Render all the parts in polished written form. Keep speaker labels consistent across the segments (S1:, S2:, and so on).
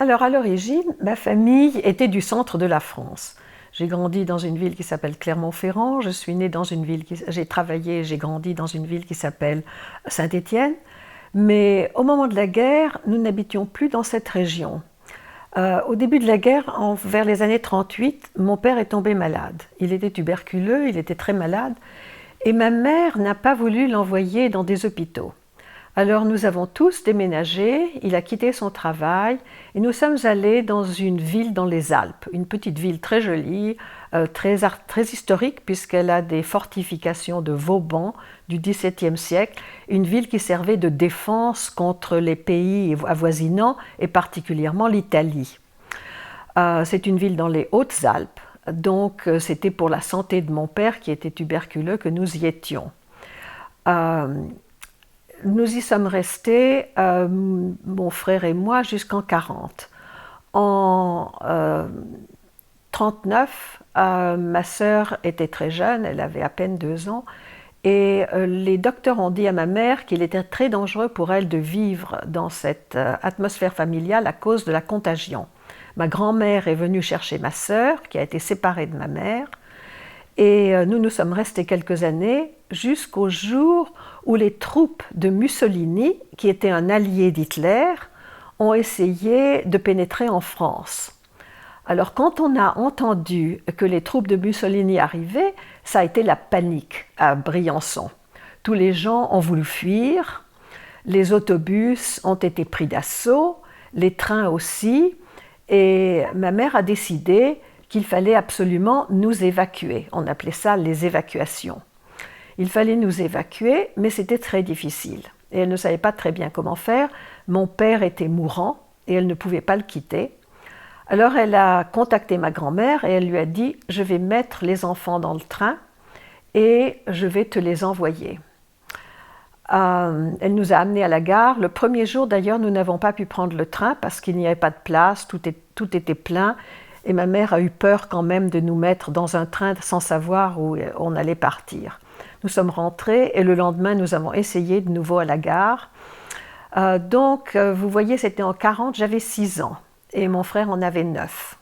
S1: Alors à l'origine, ma famille était du centre de la France. J'ai grandi dans une ville qui s'appelle Clermont-Ferrand, je suis née dans une ville j'ai travaillé, j'ai grandi dans une ville qui s'appelle Saint-Étienne. Mais au moment de la guerre, nous n'habitions plus dans cette région. Au début de la guerre, vers les années 38, mon père est tombé malade. Il était tuberculeux, il était très malade, et ma mère n'a pas voulu l'envoyer dans des hôpitaux. Alors nous avons tous déménagé, il a quitté son travail et nous sommes allés dans une ville dans les Alpes, une petite ville très jolie, très historique puisqu'elle a des fortifications de Vauban du XVIIe siècle, une ville qui servait de défense contre les pays avoisinants et particulièrement l'Italie. C'est une ville dans les Hautes-Alpes, donc c'était pour la santé de mon père qui était tuberculeux que nous y étions. Nous y sommes restés, mon frère et moi, jusqu'en 40. En 39, ma sœur était très jeune, elle avait à peine 2 ans, et les docteurs ont dit à ma mère qu'il était très dangereux pour elle de vivre dans cette atmosphère familiale à cause de la contagion. Ma grand-mère est venue chercher ma sœur, qui a été séparée de ma mère, et nous nous sommes restés quelques années jusqu'au jour où les troupes de Mussolini, qui étaient un allié d'Hitler, ont essayé de pénétrer en France. Alors quand on a entendu que les troupes de Mussolini arrivaient, ça a été la panique à Briançon. Tous les gens ont voulu fuir, les autobus ont été pris d'assaut, les trains aussi, et ma mère a décidé qu'il fallait absolument nous évacuer. On appelait ça les évacuations. Il fallait nous évacuer, mais c'était très difficile. Et elle ne savait pas très bien comment faire. Mon père était mourant et elle ne pouvait pas le quitter. Alors elle a contacté ma grand-mère et elle lui a dit « Je vais mettre les enfants dans le train et je vais te les envoyer ». Elle nous a amenés à la gare. Le premier jour d'ailleurs, nous n'avons pas pu prendre le train parce qu'il n'y avait pas de place, tout était plein. Et ma mère a eu peur quand même de nous mettre dans un train sans savoir où on allait partir. Nous sommes rentrés et le lendemain, nous avons essayé de nouveau à la gare. Donc, vous voyez, c'était en 40, j'avais 6 ans et mon frère en avait 9.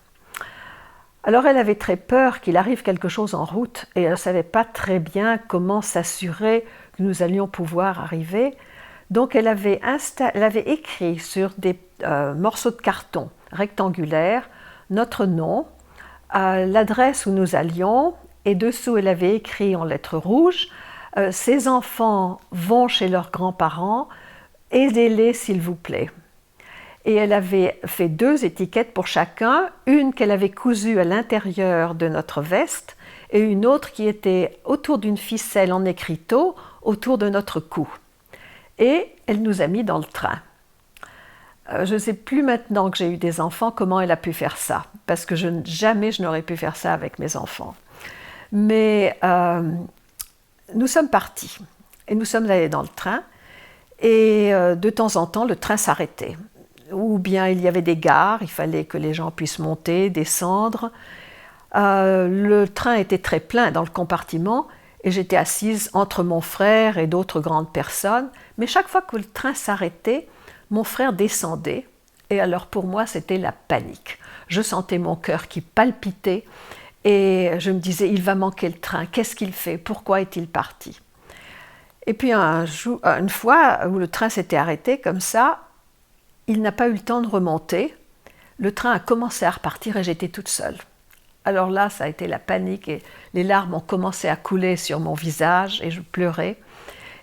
S1: Alors, elle avait très peur qu'il arrive quelque chose en route et elle ne savait pas très bien comment s'assurer que nous allions pouvoir arriver. Donc, elle avait écrit sur des morceaux de carton rectangulaires notre nom, l'adresse où nous allions, et dessous elle avait écrit en lettres rouges « Ces enfants vont chez leurs grands-parents, aidez-les s'il vous plaît ». Et elle avait fait 2 étiquettes pour chacun, une qu'elle avait cousue à l'intérieur de notre veste et une autre qui était autour d'une ficelle en écriteau autour de notre cou. Et elle nous a mis dans le train. Je ne sais plus maintenant que j'ai eu des enfants comment elle a pu faire ça, parce que jamais je n'aurais pu faire ça avec mes enfants. Mais nous sommes partis et nous sommes allés dans le train et de temps en temps le train s'arrêtait. Ou bien il y avait des gares, il fallait que les gens puissent monter, descendre. Le train était très plein dans le compartiment et j'étais assise entre mon frère et d'autres grandes personnes. Mais chaque fois que le train s'arrêtait, mon frère descendait et alors pour moi c'était la panique. Je sentais mon cœur qui palpitait et je me disais il va manquer le train, qu'est-ce qu'il fait, pourquoi est-il parti? Et puis une fois où le train s'était arrêté comme ça, il n'a pas eu le temps de remonter, le train a commencé à repartir et j'étais toute seule. Alors là ça a été la panique et les larmes ont commencé à couler sur mon visage et je pleurais.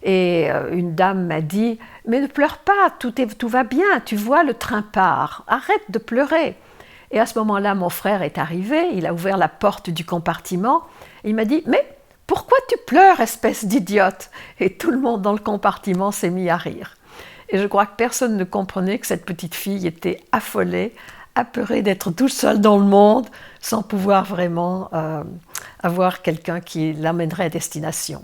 S1: Et une dame m'a dit « Mais ne pleure pas, tout va bien, tu vois, le train part, arrête de pleurer ». Et à ce moment-là, mon frère est arrivé, il a ouvert la porte du compartiment, et il m'a dit « Mais pourquoi tu pleures, espèce d'idiote ?» Et tout le monde dans le compartiment s'est mis à rire. Et je crois que personne ne comprenait que cette petite fille était affolée, apeurée d'être toute seule dans le monde, sans pouvoir vraiment avoir quelqu'un qui l'emmènerait à destination.